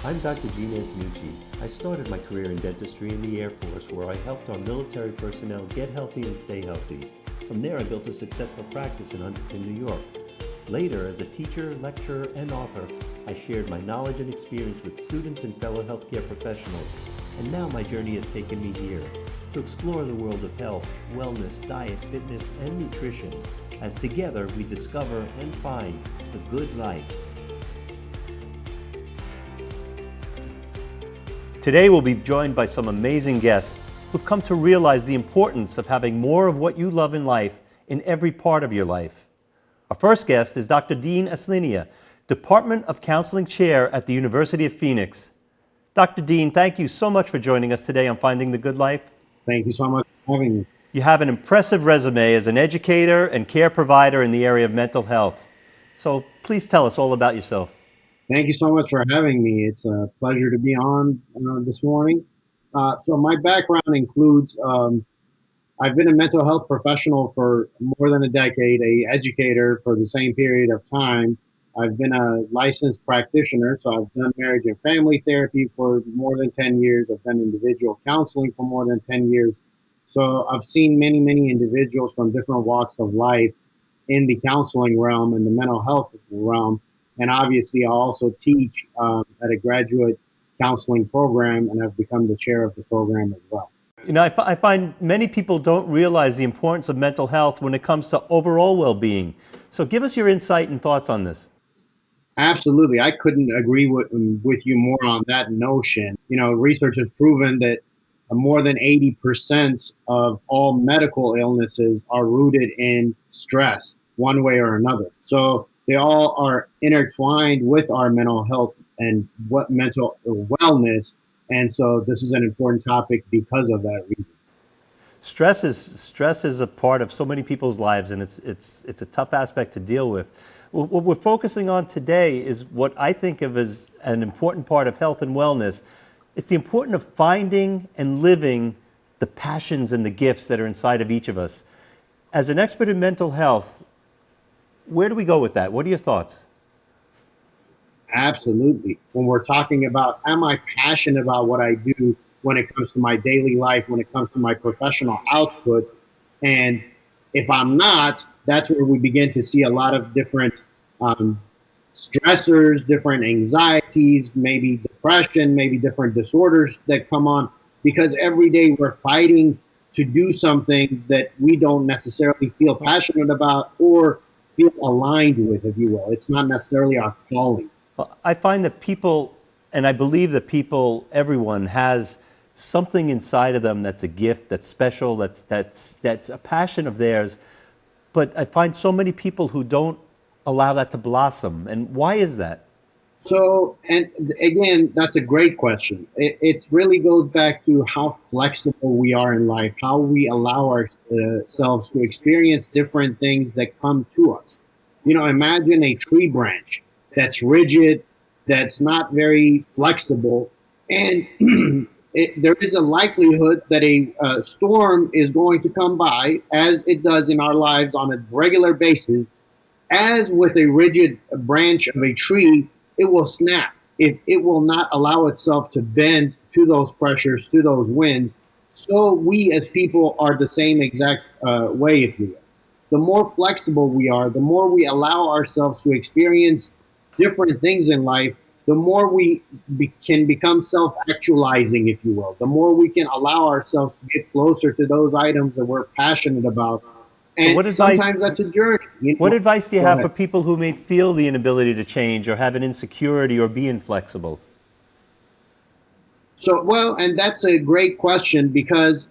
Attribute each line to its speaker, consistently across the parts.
Speaker 1: I'm Dr. Antenucci. I started my career in dentistry in the Air Force, where I helped our military personnel get healthy and stay healthy. From there, I built a successful practice in Huntington, New York. Later, as a teacher, lecturer, and author, I shared my knowledge and experience with students and fellow healthcare professionals. And now my journey has taken me here to explore the world of health, wellness, diet, fitness, and nutrition, as together we discover and find the good life. Today we'll be joined by some amazing guests who've come to realize the importance of having more of what you love in life in every part of your life. Our first guest is Dr. Dean Aslinia, Department of Counseling Chair at the University of Phoenix. Dr. Dean, thank you so much for joining us today on Finding the Good Life.
Speaker 2: Thank you so much for having me.
Speaker 1: You have an impressive resume as an educator and care provider in the area of mental health. So please tell us all about yourself.
Speaker 2: Thank you so much for having me. It's a pleasure to be on this morning. So my background includes, I've been a mental health professional for more than a decade, an educator for the same period of time. I've been a licensed practitioner, so I've done marriage and family therapy for more than 10 years. I've done individual counseling for more than 10 years. So I've seen many, many individuals from different walks of life in the counseling realm and the mental health realm. And obviously, I also teach at a graduate counseling program, and I've become the chair of the program as well.
Speaker 1: You know, I find many people don't realize the importance of mental health when it comes to overall well-being. So give us your insight and thoughts on this.
Speaker 2: Absolutely. I couldn't agree with you more on that notion. You know, research has proven that more than 80% of all medical illnesses are rooted in stress, one way or another. So they all are intertwined with our mental health and what mental wellness. And so this is an important topic because of that reason.
Speaker 1: Stress is a part of so many people's lives, and it's a tough aspect to deal with. What we're focusing on today is what I think of as an important part of health and wellness. It's the importance of finding and living the passions and the gifts that are inside of each of us. As an expert in mental health, where do we go with that? What are your thoughts?
Speaker 2: Absolutely. When we're talking about, am I passionate about what I do when it comes to my daily life, when it comes to my professional output? And if I'm not, that's where we begin to see a lot of different stressors, different anxieties, maybe depression, maybe different disorders that come on, because every day we're fighting to do something that we don't necessarily feel passionate about or feel aligned with, if you will. It's not necessarily our calling.
Speaker 1: Well, I find that people, and I believe that people, everyone has something inside of them that's a gift, that's special, that's a passion of theirs. But I find so many people who don't allow that to blossom. And why is that?
Speaker 2: So, and again, that's a great question. It really goes back to how flexible we are in life, how we allow ourselves to experience different things that come to us. You know, imagine a tree branch that's rigid, that's not very flexible, and there is a likelihood that a storm is going to come by, as it does in our lives on a regular basis. As with a rigid branch of a tree, it will snap. It will not allow itself to bend to those pressures, to those winds. So we as people are the same exact way, if you will. The more flexible we are, the more we allow ourselves to experience different things in life, the more we can become self-actualizing, if you will. The more we can allow ourselves to get closer to those items that we're passionate about. And sometimes that's a journey. You know?
Speaker 1: What advice do you have for people who may feel the inability to change or have an insecurity or be inflexible?
Speaker 2: So, well, and that's a great question, because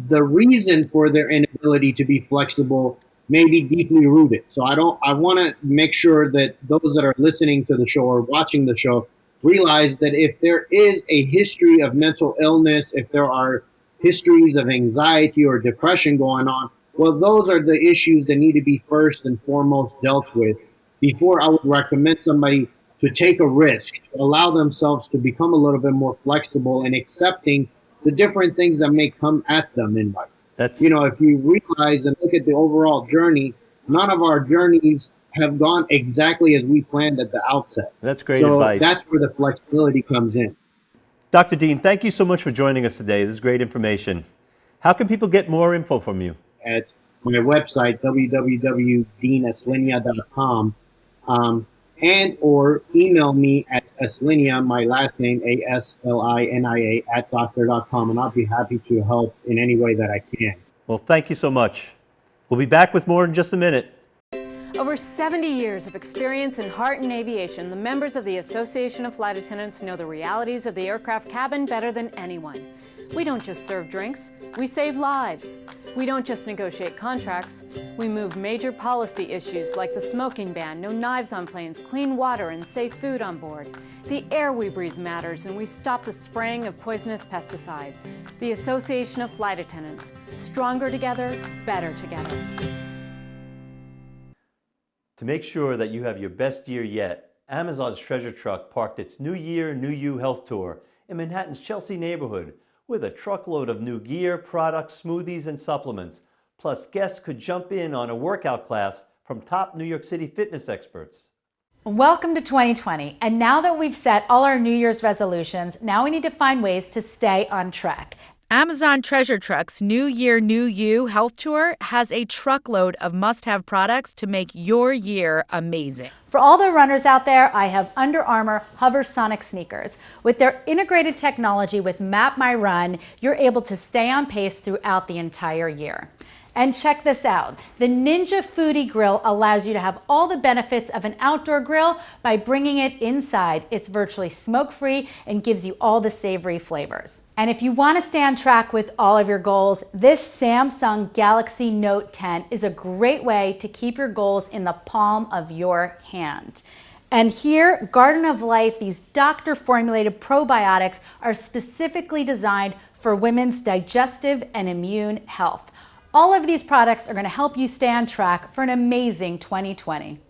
Speaker 2: the reason for their inability to be flexible may be deeply rooted. So I want to make sure that those that are listening to the show or watching the show realize that if there is a history of mental illness, if there are histories of anxiety or depression going on, well, those are the issues that need to be first and foremost dealt with before I would recommend somebody to take a risk, to allow themselves to become a little bit more flexible and accepting the different things that may come at them in life. You know, if you realize and look at the overall journey, none of our journeys have gone exactly as we planned at the outset.
Speaker 1: That's great
Speaker 2: So
Speaker 1: advice.
Speaker 2: that's where the flexibility comes in.
Speaker 1: Dr. Dean, thank you so much for joining us today. This is great information. How can people get more info from you?
Speaker 2: At my website, www.deanaslinia.com, and or email me at Aslinia, my last name, Aslinia, at doctor.com, and I'll be happy to help in any way that I can.
Speaker 1: Well, thank you so much. We'll be back with more in just a minute.
Speaker 3: Over 70 years of experience in heart and aviation, the members of the Association of Flight Attendants know the realities of the aircraft cabin better than anyone. We don't just serve drinks, we save lives. We don't just negotiate contracts, we move major policy issues like the smoking ban, no knives on planes, clean water, and safe food on board. The air we breathe matters, and we stop the spraying of poisonous pesticides. The Association of Flight Attendants, stronger together, better together.
Speaker 1: To make sure that you have your best year yet, Amazon's treasure truck parked its New Year, New You health tour in Manhattan's Chelsea neighborhood with a truckload of new gear, products, smoothies, and supplements. Plus, guests could jump in on a workout class from top New York City fitness experts.
Speaker 4: Welcome to 2020, and now that we've set all our New Year's resolutions, now we need to find ways to stay on track. Amazon Treasure Truck's New Year, New You health tour has a truckload of must-have products to make your year amazing. For all the runners out there, I have Under Armour Hoversonic sneakers. With their integrated technology with Map My Run, you're able to stay on pace throughout the entire year. And check this out. The Ninja Foodie Grill allows you to have all the benefits of an outdoor grill by bringing it inside. It's virtually smoke-free and gives you all the savory flavors. And if you want to stay on track with all of your goals, this Samsung Galaxy Note 10 is a great way to keep your goals in the palm of your hand. And here, Garden of Life, these doctor-formulated probiotics are specifically designed for women's digestive and immune health. All of these products are going to help you stay on track for an amazing 2020.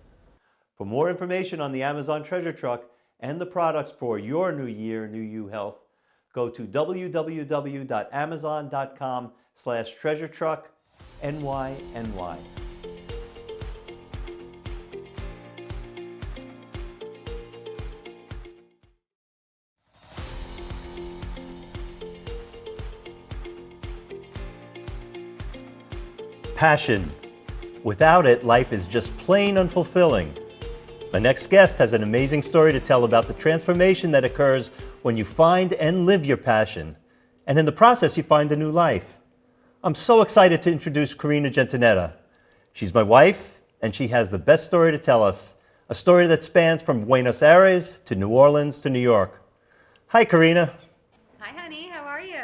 Speaker 1: For more information on the Amazon Treasure Truck and the products for your New Year, New You health, go to www.amazon.com/treasuretrucknyny. Passion. Without it, life is just plain unfulfilling. My next guest has an amazing story to tell about the transformation that occurs when you find and live your passion, and in the process you find a new life. I'm so excited to introduce Karina Gentinetta. She's my wife, and she has the best story to tell us, a story that spans from Buenos Aires to New Orleans to New York. Hi, Karina.
Speaker 5: Hi, honey. How are you?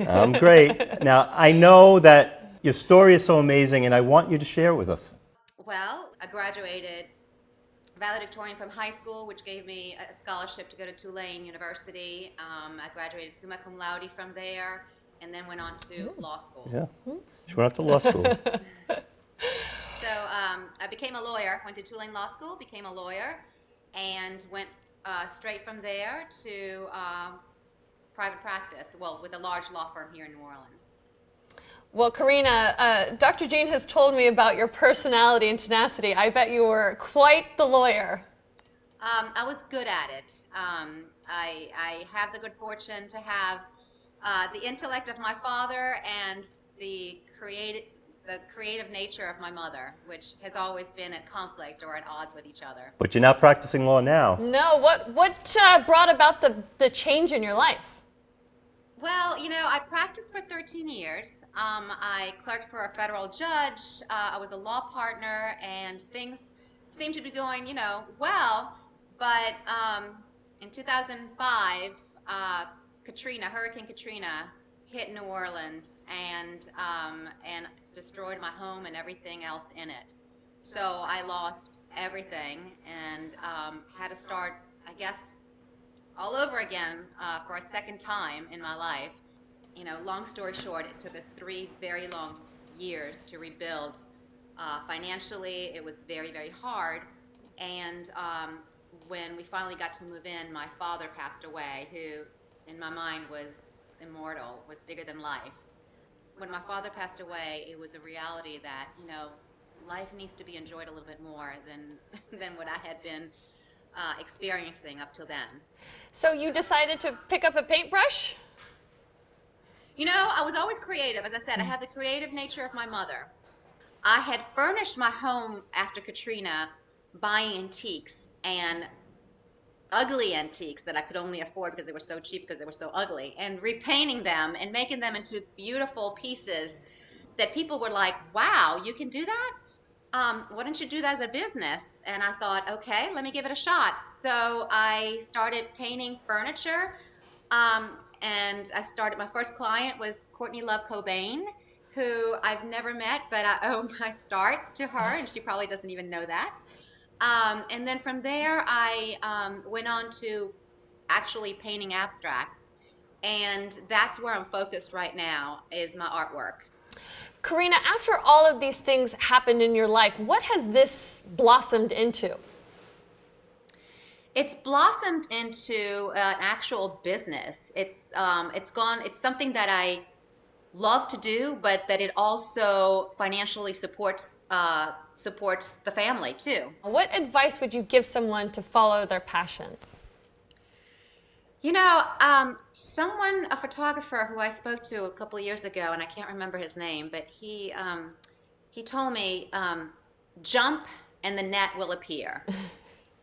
Speaker 1: I'm great. Now, I know that your story is so amazing, and I want you to share it with us.
Speaker 5: Well, I graduated valedictorian from high school, which gave me a scholarship to go to Tulane University. I graduated summa cum laude from there, and then went on to law school.
Speaker 1: Yeah, she went up to law school.
Speaker 5: So I became a lawyer, went to Tulane Law School, became a lawyer, and went straight from there to private practice, well, with a large law firm here in New Orleans.
Speaker 6: Well, Karina, Dr. Jean has told me about your personality and tenacity. I bet you were quite the lawyer.
Speaker 5: I was good at it. I have the good fortune to have the intellect of my father and the creative nature of my mother, which has always been at conflict or at odds with each other.
Speaker 1: But you're not practicing law now.
Speaker 6: No, what brought about the change in your life?
Speaker 5: Well, you know, I practiced for 13 years. I clerked for a federal judge. I was a law partner, and things seemed to be going, you know, well. But in 2005, Hurricane Katrina hit New Orleans and destroyed my home and everything else in it. So I lost everything and had to start, I guess, all over again for a second time in my life. You know, long story short, it took us 3 very long years to rebuild. Financially, it was very, very hard. And when we finally got to move in, my father passed away, who in my mind was immortal, was bigger than life. When my father passed away, it was a reality that, you know, life needs to be enjoyed a little bit more than what I had been experiencing up till then.
Speaker 6: So you decided to pick up a paintbrush?
Speaker 5: You know, I was always creative. As I said, I had the creative nature of my mother. I had furnished my home after Katrina buying antiques, and ugly antiques that I could only afford because they were so cheap, because they were so ugly, and repainting them and making them into beautiful pieces that people were like, wow, you can do that? Why don't you do that as a business? And I thought, okay, let me give it a shot. So I started painting furniture. And my first client was Courtney Love Cobain, who I've never met, but I owe my start to her, and she probably doesn't even know that. And then from there, I went on to actually painting abstracts. And that's where I'm focused right now, is my artwork.
Speaker 6: Karina, after all of these things happened in your life, what has this blossomed into?
Speaker 5: It's blossomed into an actual business. It's something that I love to do, but that it also financially supports the family too.
Speaker 6: What advice would you give someone to follow their passion?
Speaker 5: You know, a photographer who I spoke to a couple of years ago, and I can't remember his name, but he told me, jump and the net will appear.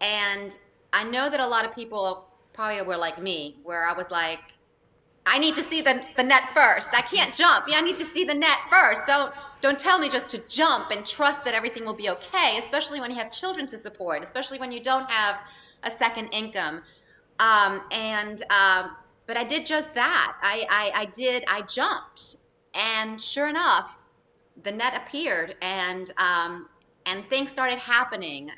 Speaker 5: And I know that a lot of people probably were like me, where I was like, I need to see the net first. I can't jump. Yeah, I need to see the net first. Don't tell me just to jump and trust that everything will be okay, especially when you have children to support, especially when you don't have a second income. But I did just that. I jumped, and sure enough, the net appeared, and things started happening.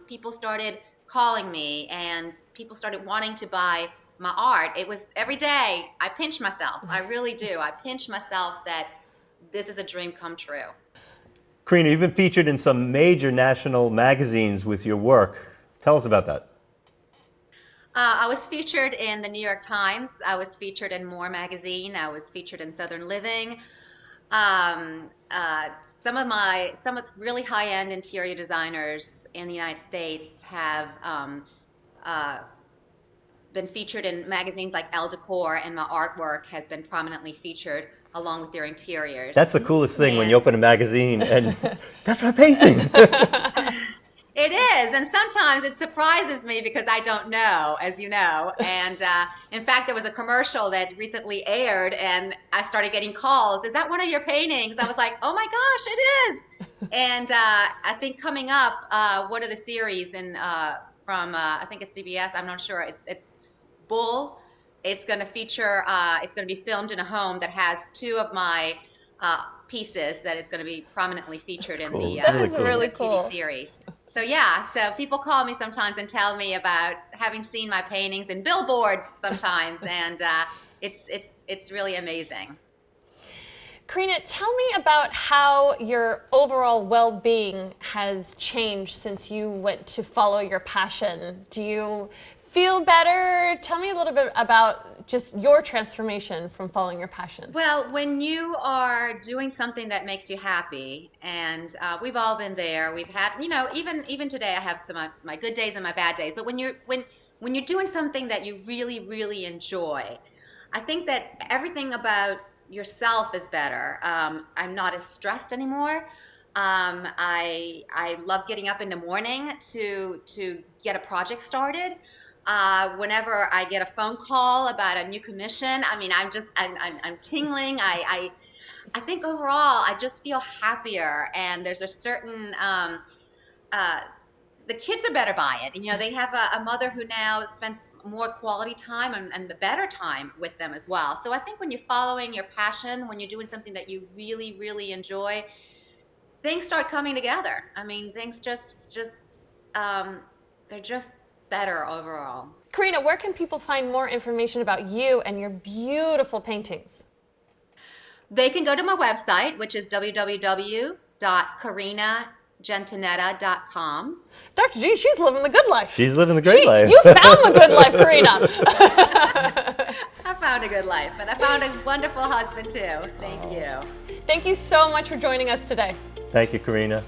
Speaker 5: People started calling me, and people started wanting to buy my art. It was every day I pinch myself. I really do. I pinch myself that this is a dream come true.
Speaker 1: Karina, you've been featured in some major national magazines with your work. Tell us about that.
Speaker 5: I was featured in the New York Times. I was featured in More magazine. I was featured in Southern Living. Some of really high-end interior designers in the United States have been featured in magazines like Elle Decor, and my artwork has been prominently featured along with their interiors.
Speaker 1: That's the coolest thing, when you open a magazine and that's my painting.
Speaker 5: It is, and sometimes it surprises me because I don't know, as you know. And in fact, there was a commercial that recently aired, and I started getting calls. Is that one of your paintings? I was like, oh my gosh, it is. And I think coming up, one of the series from I think it's CBS. I'm not sure. It's Bull. It's going to feature. It's going to be filmed in a home that has two of my pieces that is going to be prominently featured in the
Speaker 6: really cool
Speaker 5: TV series. So yeah, so people call me sometimes and tell me about having seen my paintings in billboards sometimes, and it's really amazing.
Speaker 6: Karina, tell me about how your overall well-being has changed since you went to follow your passion. Do you feel better? Tell me a little bit about just your transformation from following your passion.
Speaker 5: Well, when you are doing something that makes you happy, and we've all been there. We've had, you know, even today I have some of my good days and my bad days. But when you're doing something that you really, really enjoy, I think that everything about yourself is better. I'm not as stressed anymore. I love getting up in the morning to get a project started. Whenever I get a phone call about a new commission, I mean, I'm tingling. I think overall, I just feel happier, and there's a certain, the kids are better by it. You know, they have a mother who now spends more quality time and the better time with them as well. So I think when you're following your passion, when you're doing something that you really, really enjoy, things start coming together. I mean, things they're just better overall.
Speaker 6: Karina, where can people find more information about you and your beautiful paintings?
Speaker 5: They can go to my website, which is www.karinagentinetta.com.
Speaker 6: Dr. G, she's living the good life.
Speaker 1: She's living the great life.
Speaker 6: You found the good life, Karina.
Speaker 5: I found a good life, and I found a wonderful husband too. Thank you.
Speaker 6: Thank you so much for joining us today.
Speaker 1: Thank you, Karina.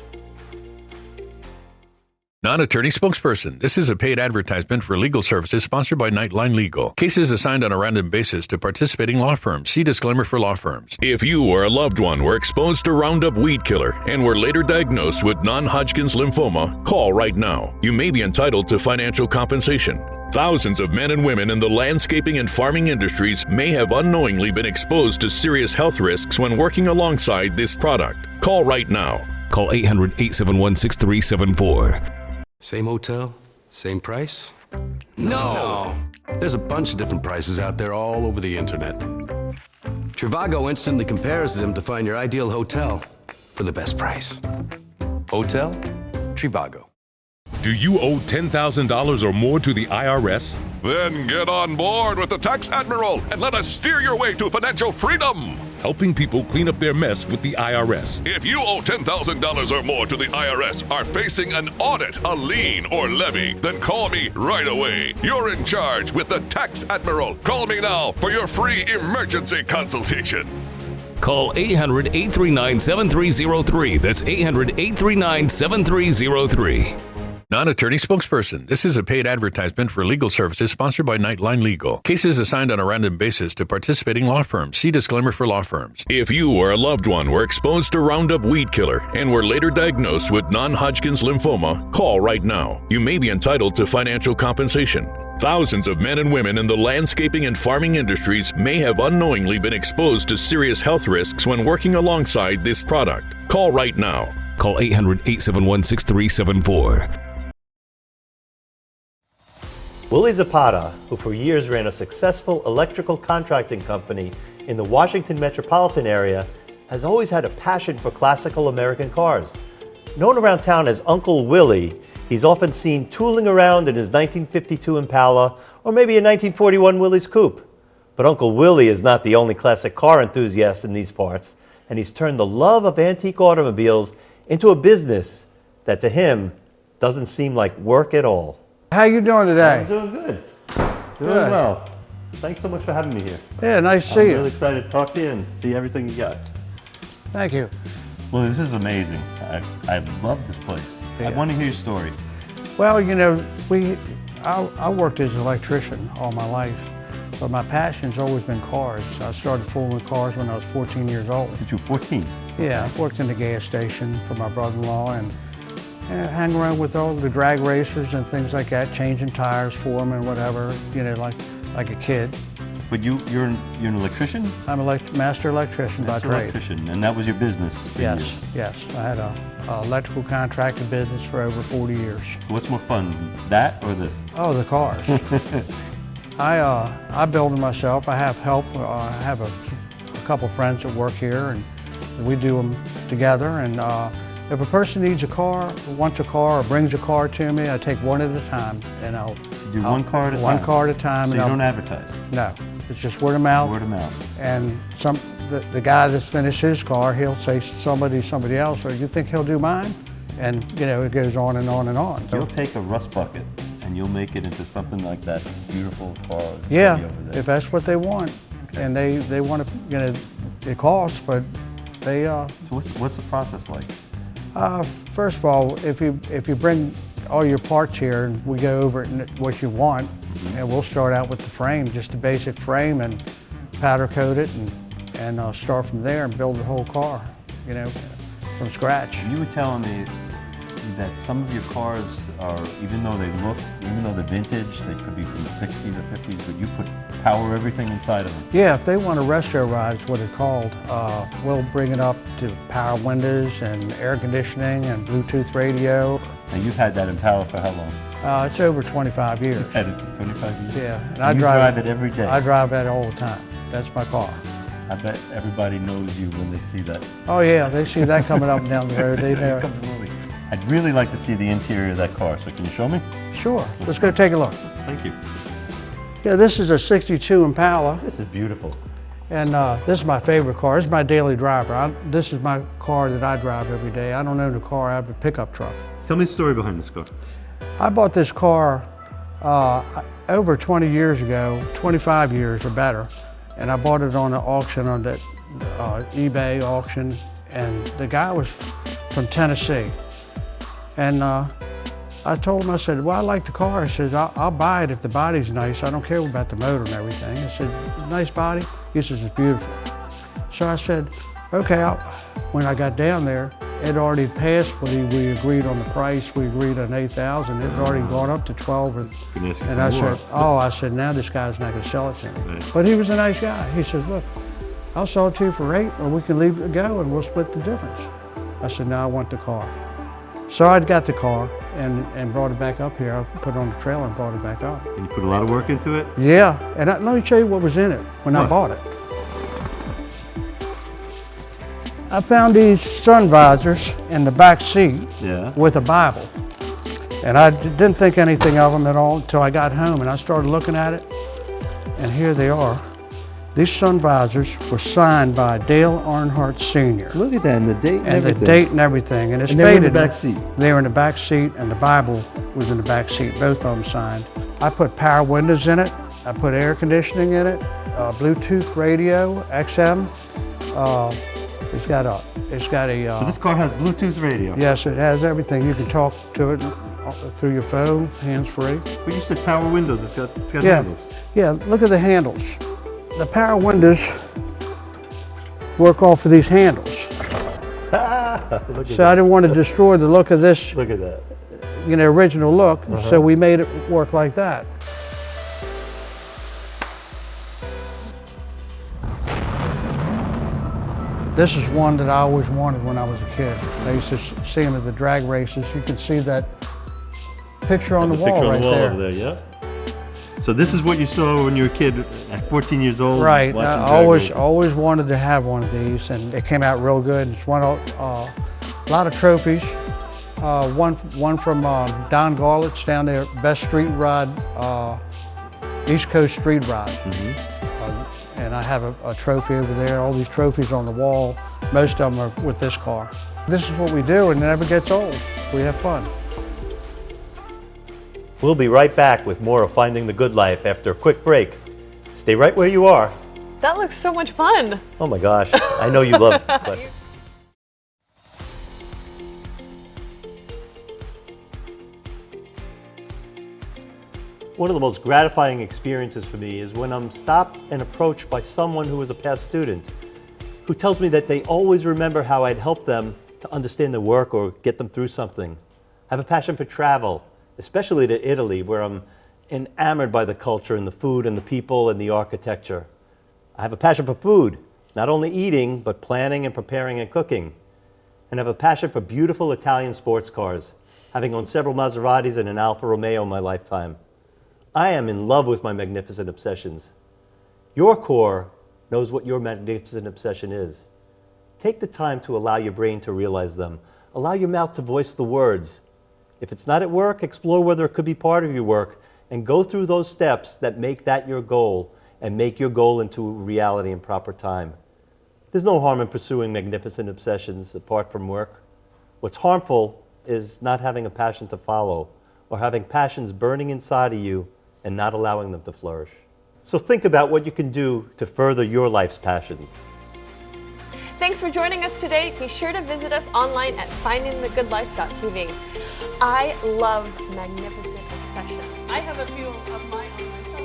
Speaker 7: Non-attorney spokesperson. This is a paid advertisement for legal services sponsored by Nightline Legal. Cases assigned on a random basis to participating law firms. See disclaimer for law firms. If you or a loved one were exposed to Roundup weed killer and were later diagnosed with non-Hodgkin's lymphoma, call right now. You may be entitled to financial compensation. Thousands of men and women in the landscaping and farming industries may have unknowingly been exposed to serious health risks when working alongside this product. Call right now.
Speaker 8: Call 800-871-6374. Same hotel? Same price? No! There's a bunch of different prices out there all over the internet. Trivago instantly compares them to find your ideal hotel for the best price. Hotel Trivago.
Speaker 9: Do you owe $10,000 or more to the IRS? Then get on board with the Tax Admiral and let us steer your way to financial freedom. Helping people clean up their mess with the IRS. If you owe $10,000 or more to the IRS, are facing an audit, a lien, or levy, then call me right away. You're in charge with the Tax Admiral. Call me now for your free emergency consultation.
Speaker 8: Call 800-839-7303. That's 800-839-7303.
Speaker 7: Non-attorney spokesperson. This is a paid advertisement for legal services sponsored by Nightline Legal. Cases assigned on a random basis to participating law firms. See disclaimer for law firms. If you or a loved one were exposed to Roundup weed killer and were later diagnosed with non-Hodgkin's lymphoma, call right now. You may be entitled to financial compensation. Thousands of men and women in the landscaping and farming industries may have unknowingly been exposed to serious health risks when working alongside this product. Call right now.
Speaker 8: Call 800-871-6374.
Speaker 1: Willie Zapata, who for years ran a successful electrical contracting company in the Washington metropolitan area, has always had a passion for classical American cars. Known around town as Uncle Willie, he's often seen tooling around in his 1952 Impala or maybe a 1941 Willie's Coupe. But Uncle Willie is not the only classic car enthusiast in these parts, and he's turned the love of antique automobiles into a business that to him doesn't seem like work at all.
Speaker 10: How you doing today?
Speaker 1: I'm doing good. Doing well. Thanks so much for having me here.
Speaker 10: Yeah, nice to see you.
Speaker 1: I'm really excited to talk to you and see everything you got.
Speaker 10: Thank you.
Speaker 1: Well, this is amazing. I love this place.
Speaker 10: Yeah.
Speaker 1: I want to hear your story.
Speaker 10: Well, you know, I worked as an electrician all my life, but my passion's always been cars. I started fooling with cars when I was 14 years old.
Speaker 1: Did you 14?
Speaker 10: Yeah, I worked in the gas station for my brother-in-law and hang around with all the drag racers and things like that, changing tires for them and whatever, you know, like a kid.
Speaker 1: But you're an electrician?
Speaker 10: I'm a master electrician by trade.
Speaker 1: Electrician, and that was your business?
Speaker 10: Yes, yes. I had a electrical contracting business for over 40 years.
Speaker 1: What's more fun, that or this?
Speaker 10: Oh, the cars. I build them myself. I have help. I have a couple friends that work here, and we do them together. And if a person needs a car, wants a car, or brings a car to me, I take one at a time, and I'll
Speaker 1: do one car at a time.
Speaker 10: One car at a time.
Speaker 1: So you don't advertise?
Speaker 10: No, it's just word of mouth.
Speaker 1: Word of mouth.
Speaker 10: And the guy that's finished his car, he'll say somebody else, or you think he'll do mine? And you know, it goes on and on and on. So,
Speaker 1: you'll take a rust bucket and you'll make it into something like that beautiful car.
Speaker 10: Yeah,
Speaker 1: over there.
Speaker 10: if that's what they want, okay. And they want to, you know, it costs, but they.
Speaker 1: So what's the process like?
Speaker 10: First of all, if you bring all your parts here and we go over what you want, and we'll start out with the frame, just a basic frame, and powder coat it, and start from there and build the whole car, you know, from scratch.
Speaker 1: You were telling me that some of your cars are, even though they're vintage, they could be from the 60s or 50s, but you put power everything inside of them.
Speaker 10: Yeah, if they want a retro ride, is what it's called, we'll bring it up to power windows and air conditioning and Bluetooth radio.
Speaker 1: And you've had that Impala for how long?
Speaker 10: It's over 25 years.
Speaker 1: You've had it for 25 years?
Speaker 10: Yeah. And
Speaker 1: I drive it every day?
Speaker 10: I drive that all the time. That's my car.
Speaker 1: I bet everybody knows you when they see that.
Speaker 10: Oh yeah, they see that coming up and down the road. They know.
Speaker 1: I'd really like to see the interior of that car, so can you show me?
Speaker 10: Sure, let's go take a look.
Speaker 1: Thank you.
Speaker 10: Yeah, this is a 62 Impala.
Speaker 1: This is beautiful.
Speaker 10: And this is my favorite car. This is my daily driver. This is my car that I drive every day. I don't own a car, I have a pickup truck.
Speaker 1: Tell me the story behind this car.
Speaker 10: I bought this car over 20 years ago, 25 years or better. And I bought it on an auction, on that eBay auction. And the guy was from Tennessee. And I told him, I said, well, I like the car. I said, I'll buy it if the body's nice. I don't care about the motor and everything. I said, nice body? He says, it's beautiful. So I said, okay. When I got down there, it already passed, but we agreed on the price. We agreed on $8,000. It had already gone up to 12. And I said, now this guy's not gonna sell it to me. Right. But he was a nice guy. He says, look, I'll sell it to you for 8, or we can leave it go and we'll split the difference. I said, no, I want the car. So I got the car and brought it back up here. I put it on the trailer and brought it back up.
Speaker 1: And you put a lot of work into it?
Speaker 10: Yeah, and let me show you what was in it when I bought it. I found these sun visors in the back seat with a Bible. And I didn't think anything of them at all until I got home and I started looking at it. And here they are. These sun visors were signed by Dale Earnhardt Sr.
Speaker 1: Look at that, and the date and everything.
Speaker 10: The date and everything. And it's
Speaker 1: faded. They were in the back seat.
Speaker 10: They were in the back seat, and the Bible was in the back seat, both of them signed. I put power windows in it. I put air conditioning in it, Bluetooth radio, XM. It's got a.
Speaker 1: So this car has Bluetooth radio?
Speaker 10: Yes, it has everything. You can talk to it through your phone, hands-free.
Speaker 1: But you said power windows. It's got handles.
Speaker 10: Yeah, look at the handles. The power windows work off of these handles. So I didn't want to destroy the look of this.
Speaker 1: Look at that.
Speaker 10: You know, original look. So we made it work like that. This is one that I always wanted when I was a kid. I used to see them at the drag races. You can see that picture on the wall right there.
Speaker 1: Over there, yeah. So this is what you saw when you were a kid at 14 years old?
Speaker 10: Right, I always wanted to have one of these, and it came out real good. It's won a lot of trophies. One from Don Garlett's down there, best street rod, East Coast street rod. And I have a trophy over there, all these trophies on the wall. Most of them are with this car. This is what we do, and it never gets old. We have fun.
Speaker 1: We'll be right back with more of Finding the Good Life after a quick break. Stay right where you are.
Speaker 6: That looks so much fun.
Speaker 1: Oh my gosh, I know you love it. One of the most gratifying experiences for me is when I'm stopped and approached by someone who is a past student who tells me that they always remember how I'd helped them to understand their work or get them through something. I have a passion for travel, especially to Italy, where I'm enamored by the culture and the food and the people and the architecture. I have a passion for food, not only eating, but planning and preparing and cooking. And I have a passion for beautiful Italian sports cars, having owned several Maseratis and an Alfa Romeo in my lifetime. I am in love with my magnificent obsessions. Your core knows what your magnificent obsession is. Take the time to allow your brain to realize them. Allow your mouth to voice the words. If it's not at work, explore whether it could be part of your work and go through those steps that make that your goal and make your goal into reality in proper time. There's no harm in pursuing magnificent obsessions apart from work. What's harmful is not having a passion to follow or having passions burning inside of you and not allowing them to flourish. So think about what you can do to further your life's passions.
Speaker 6: Thanks for joining us today. Be sure to visit us online at findingthegoodlife.tv. I love magnificent obsession. I have a few of my own myself.